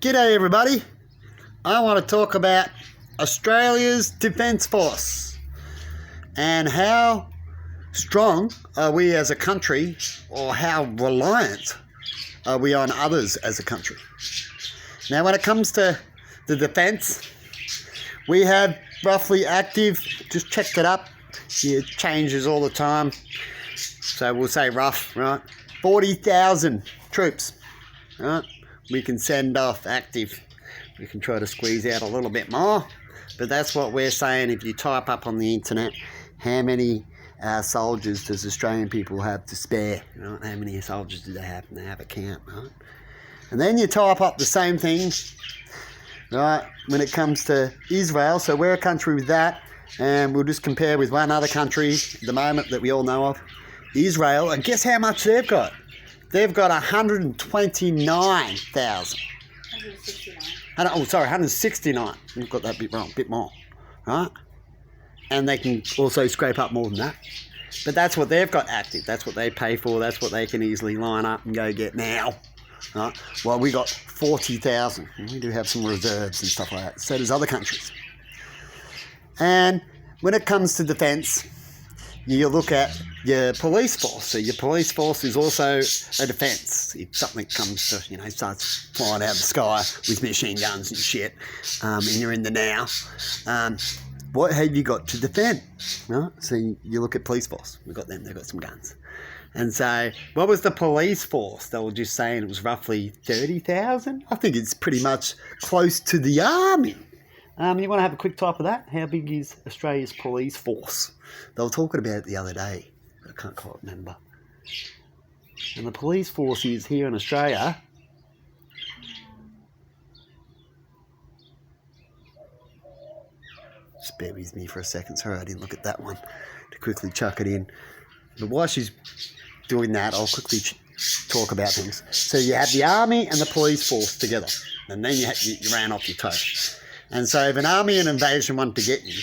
G'day everybody. I want to talk about Australia's Defence Force and how strong are we as a country, or how reliant are we on others as a country. Now when it comes to the defence, we have roughly active, just checked it up, it changes all the time, so we'll say rough, right, 40,000 troops, right, we can send off active. We can try to squeeze out a little bit more, but that's what we're saying. If you type up on the internet, how many soldiers does Australian people have to spare, right? How many soldiers do they have? And they have a count, right? And then you type up the same thing, right, when it comes to Israel. So we're a country with that, and we'll just compare with one other country at the moment that we all know of, Israel, and guess how much they've got? They've got 129,000. 169. You've got that bit wrong, a bit more, right? And they can also scrape up more than that. But that's what they've got active. That's what they pay for. That's what they can easily line up and go get now, right? Well, we got 40,000. We do have some reserves and stuff like that. So does other countries. And when it comes to defence, you look at your police force. So your police force is also a defence. If something comes to, starts flying out of the sky with machine guns and shit, and you're in the now, what have you got to defend? Right? So you look at police force. We've got them. They've got some guns. And so what was the police force? They were just saying it was roughly 30,000. I think it's pretty much close to the army. You want to have a quick type of that? How big is Australia's police force? They were talking about it the other day. I can't quite remember. And the police force is here in Australia. Just bear with me for a second. Sorry, I didn't look at that one to quickly chuck it in. But while she's doing that, I'll quickly talk about things. So you have the army and the police force together. And then you ran off your toe. And so if an army and invasion want to get you,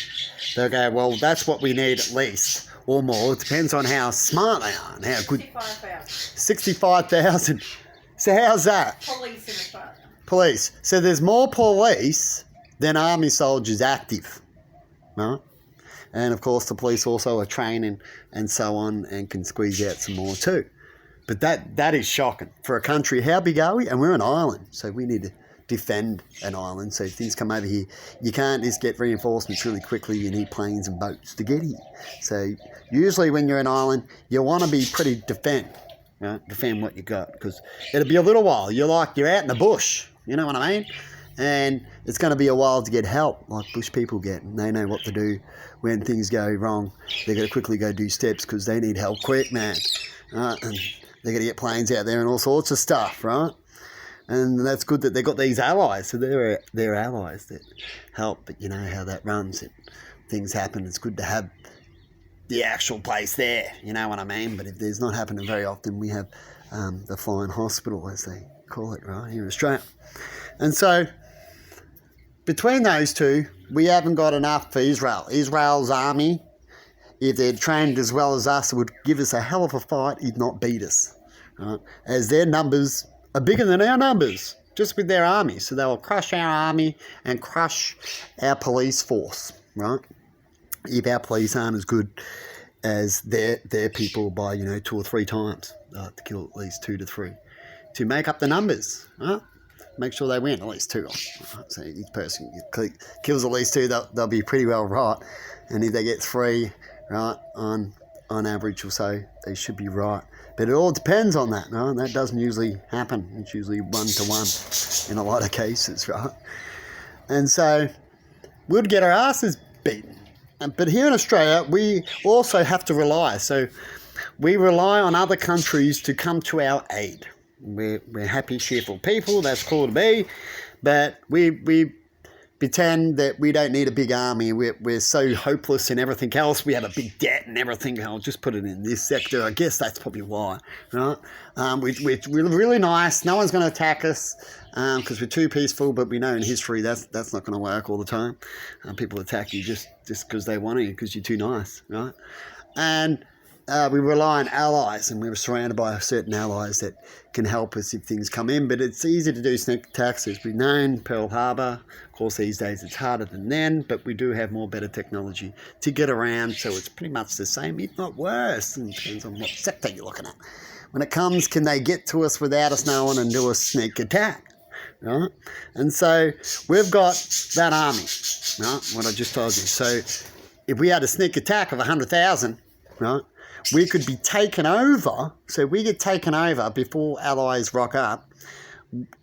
they'll go, well, that's what we need at least, or more. It depends on how smart they are and how good. 65,000. So how's that? Police in Australia. Police. So there's more police than army soldiers active, right? And of course the police also are training and so on and can squeeze out some more too. But that is shocking for a country. How big are we? And we're an island, so we need to defend an island. So if things come over here, you can't just get reinforcements really quickly. You need planes and boats to get here. So usually when you're an island, you want to be pretty defend what you got, because it'll be a little while. You're out in the bush, you know what I mean? And it's going to be a while to get help, like bush people get, and they know what to do when things go wrong. They're going to quickly go do steps because they need help quick, man. Right? And they're going to get planes out there and all sorts of stuff, right? And that's good that they've got these allies. So they're allies that help. But you know how that runs. Things happen. It's good to have the actual place there. You know what I mean? But if there's not happening very often, we have the flying hospital, as they call it, right, here in Australia. And so between those two, we haven't got enough for Israel. Israel's army, if they're trained as well as us, would give us a hell of a fight, if not beat us. Right? As their numbers are bigger than our numbers, just with their army. So they will crush our army and crush our police force, right? If our police aren't as good as their people by, 2 or 3 times. They'll have to kill at least 2 to 3 to make up the numbers, right? Make sure they win at least 2. Right? So each person kills at least 2, they'll be pretty well right. And if they get 3, right, on average or so, they should be right. But it all depends on that, right? That doesn't usually happen. It's usually 1-to-1 in a lot of cases, right? And so we'd get our asses beaten. But here in Australia, we also have to rely. So we rely on other countries to come to our aid. We're happy, cheerful people. That's cool to be. But we pretend that we don't need a big army. We're so hopeless in everything else. We have a big debt and everything. I'll just put it in this sector. I guess that's probably why, right? We're really nice. No one's going to attack us because we're too peaceful. But we know in history that's not going to work all the time. People attack you just because they want to, because you're too nice, right? And we rely on allies, and we were surrounded by certain allies that can help us if things come in. But it's easy to do sneak attacks, as we've known, Pearl Harbor. Of course, these days it's harder than then, but we do have more better technology to get around, so it's pretty much the same, if not worse. It depends on what sector you're looking at. When it comes, can they get to us without us knowing and do a sneak attack? Right? And so we've got that army, right? What I just told you. So if we had a sneak attack of 100,000, right, we could be taken over. So we get taken over before allies rock up.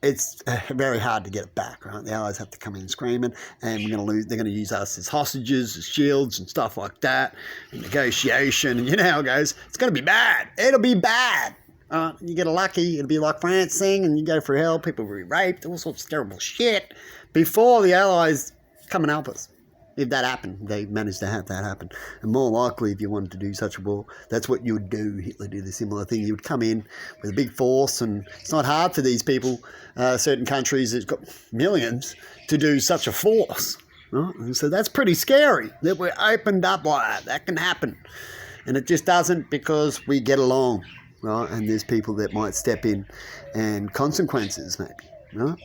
It's very hard to get it back, right? The allies have to come in screaming, and we're going to lose. They're going to use us as hostages, as shields, and stuff like that. And negotiation, and you know how it goes. It's going to be bad. It'll be bad. You get lucky, it'll be like France thing, and you go through hell. People will be raped, all sorts of terrible shit before the allies come and help us. If that happened, they managed to have that happen. And more likely, if you wanted to do such a war, that's what you would do. Hitler did a similar thing. He would come in with a big force, and it's not hard for these people, certain countries that's got millions, to do such a force. Right? And so that's pretty scary that we're opened up like that. That can happen. And it just doesn't, because we get along, right? And there's people that might step in, and consequences maybe, right?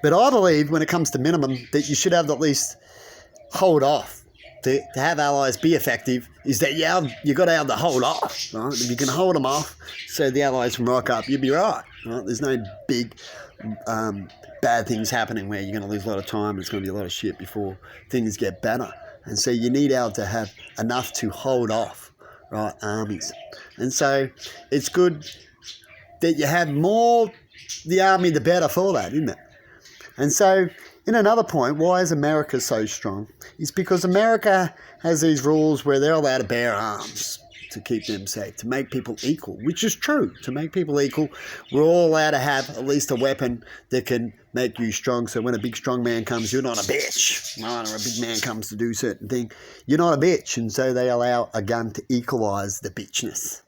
But I believe when it comes to minimum that you should have at least hold off. To have allies be effective is that you got to have the hold off, right? If you can hold them off so the allies can rock up, you'll be right? There's no big bad things happening where you're going to lose a lot of time and it's going to be a lot of shit before things get better. And so you need to have enough to hold off, right, armies. And so it's good that you have more, the army the better for that, isn't it? And so, in another point, why is America so strong? It's because America has these rules where they're allowed to bear arms to keep them safe, to make people equal, which is true. To make people equal, we're all allowed to have at least a weapon that can make you strong. So when a big strong man comes, you're not a bitch. Right? Or a big man comes to do certain thing, you're not a bitch. And so they allow a gun to equalise the bitchness.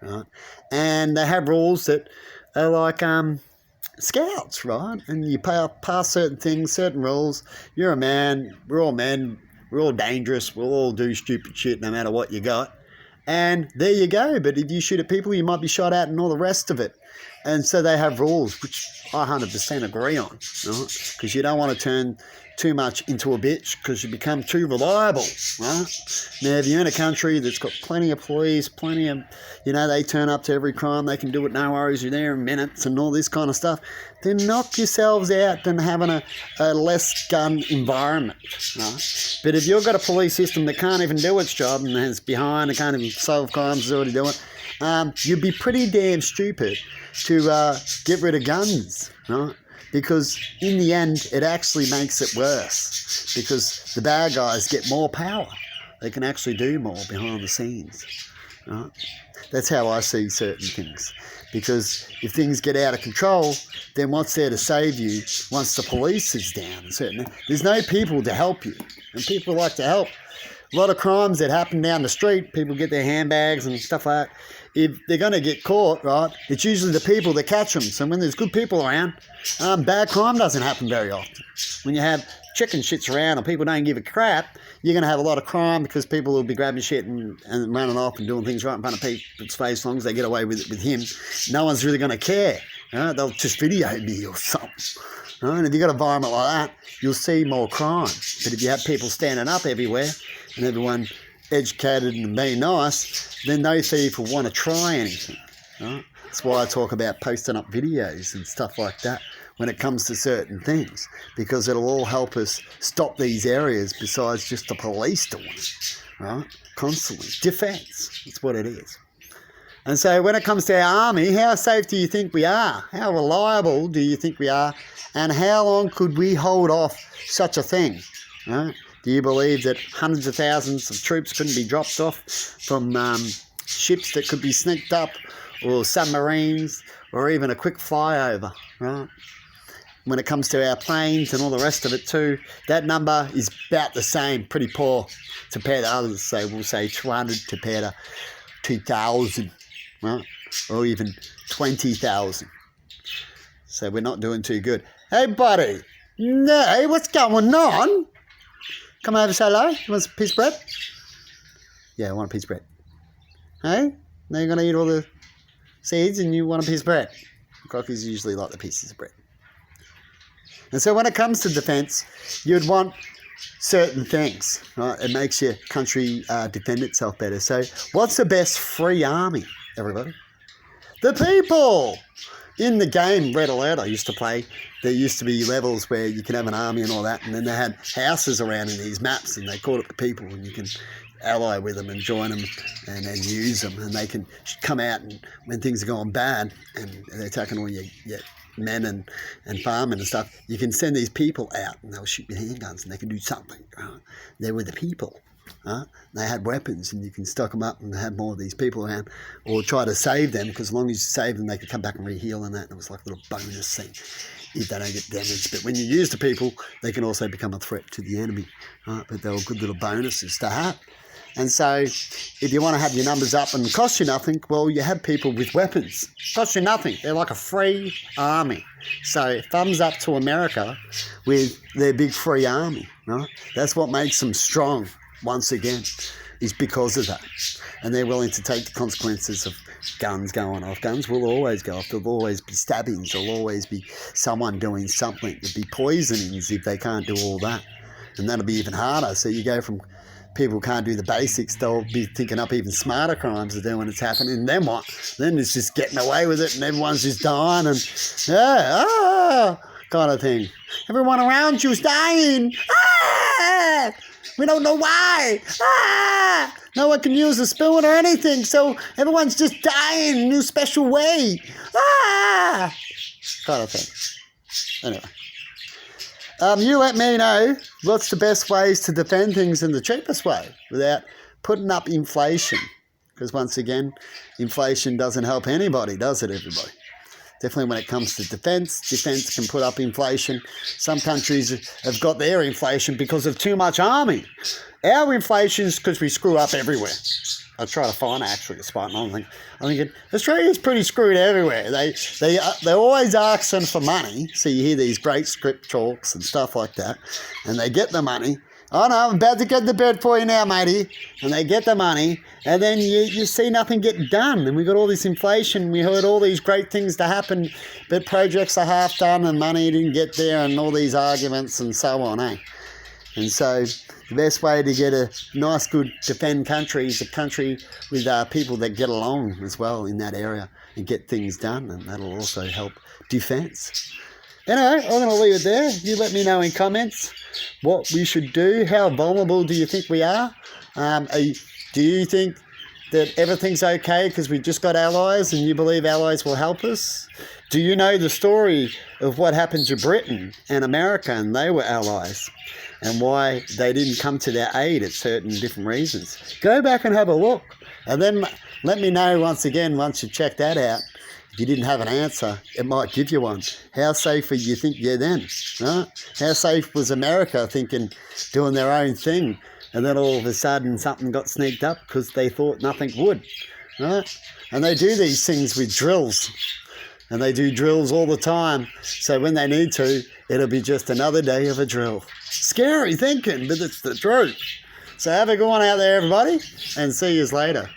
Right? And they have rules that are like scouts, right? And you pass certain things, certain rules. You're a man, we're all men, we're all dangerous, we'll all do stupid shit no matter what you got. And there you go. But if you shoot at people, you might be shot at and all the rest of it. And so they have rules, which I 100% agree on, right? Because you don't want to turn too much into a bitch because you become too reliable, right? Now, if you're in a country that's got plenty of police, plenty of, they turn up to every crime, they can do it, no worries, you're there in minutes and all this kind of stuff, then knock yourselves out than having a less gun environment, right? But if you've got a police system that can't even do its job and is behind and can't even solve crimes it's already doing, you'd be pretty damn stupid to get rid of guns, right? Because in the end, it actually makes it worse because the bad guys get more power. They can actually do more behind the scenes, right? That's how I see certain things. Because if things get out of control, then what's there to save you once the police is down? There's no people to help you. And people like to help. A lot of crimes that happen down the street, people get their handbags and stuff like that. If they're going to get caught, right, it's usually the people that catch them. So when there's good people around, bad crime doesn't happen very often. When you have chicken shits around or people don't give a crap, you're going to have a lot of crime because people will be grabbing shit and running off and doing things right in front of people's face as long as they get away with it with him. No one's really going to care. Right? They'll just video me or something. Right? And if you've got an environment like that, you'll see more crime. But if you have people standing up everywhere and everyone educated and being nice, then no thief will want to try anything. Right? That's why I talk about posting up videos and stuff like that when it comes to certain things, because it'll all help us stop these areas besides just the police doing it, right? Constantly. Defence, that's what it is. And so when it comes to our army, how safe do you think we are? How reliable do you think we are? And how long could we hold off such a thing? Right? Do you believe that hundreds of thousands of troops couldn't be dropped off from ships that could be sneaked up, or submarines, or even a quick flyover, right? When it comes to our planes and all the rest of it too, that number is about the same, pretty poor compared to others. So we'll say 200 compared to 2,000, right? Or even 20,000. So we're not doing too good. Hey, buddy. No, what's going on? Come over, say hello. You want a piece of bread? Yeah, I want a piece of bread. Hey? Now you're going to eat all the seeds and you want a piece of bread. Crocodiles usually like the pieces of bread. And so when it comes to defence, you'd want certain things, right? It makes your country defend itself better. So what's the best free army, everybody? The people! In the game Red Alert I used to play, there used to be levels where you can have an army and all that, and then they had houses around in these maps, and they called it the people, and you can ally with them and join them and use them, and they can come out and when things are going bad and they're attacking all your men and farming and stuff, you can send these people out and they'll shoot with handguns and they can do something. Right? They're with the people. They had weapons and you can stock them up and have more of these people around, or try to save them, because as long as you save them they could come back and re-heal and that, and it was like a little bonus thing if they don't get damaged. But when you use the people, they can also become a threat to the enemy, right? But they were good little bonuses to have. And so if you want to have your numbers up and cost you nothing, well, you have people with weapons. Cost you nothing. They're like a free army. So thumbs up to America with their big free army, right? That's what makes them strong, once again, is because of that. And they're willing to take the consequences of guns going off. Guns will always go off. There'll always be stabbings. There'll always be someone doing something. There'll be poisonings if they can't do all that. And that'll be even harder. So you go from people can't do the basics, they'll be thinking up even smarter crimes to do when it's happening. And then what? Then it's just getting away with it and everyone's just dying and kind of thing. Everyone around you is dying. We don't know why. No one can use a spoon or anything, so everyone's just dying in a new special way. Kind of thing. Anyway. You let me know what's the best ways to defend things in the cheapest way without putting up inflation. Because once again, inflation doesn't help anybody, does it, everybody? Definitely when it comes to defence can put up inflation. Some countries have got their inflation because of too much army. Our inflation is because we screw up everywhere. I try to find actually a spot, and I'm thinking Australia's pretty screwed everywhere. They're always asking for money, so you hear these great script talks and stuff like that, and they get the money. Oh no, I'm about to get the bed for you now, matey. And they get the money, and then you see nothing get done. And we got all this inflation. We heard all these great things to happen, but projects are half done and money didn't get there, and all these arguments and so on, eh? And so the best way to get a nice, good defend country is a country with people that get along as well in that area and get things done, and that'll also help defence. Anyway, I'm going to leave it there. You let me know in comments what we should do. How vulnerable do you think we are? Do you think that everything's okay because we just got allies and you believe allies will help us? Do you know the story of what happened to Britain and America, and they were allies, and why they didn't come to their aid at certain different reasons? Go back and have a look, and then let me know once again, once you check that out. If you didn't have an answer, it might give you one. How safe do you think you're then? Huh? How safe was America thinking, doing their own thing, and then all of a sudden something got sneaked up because they thought nothing would? Right? And they do these things with drills. And they do drills all the time. So when they need to, it'll be just another day of a drill. Scary thinking, but it's the truth. So have a good one out there, everybody, and see you later.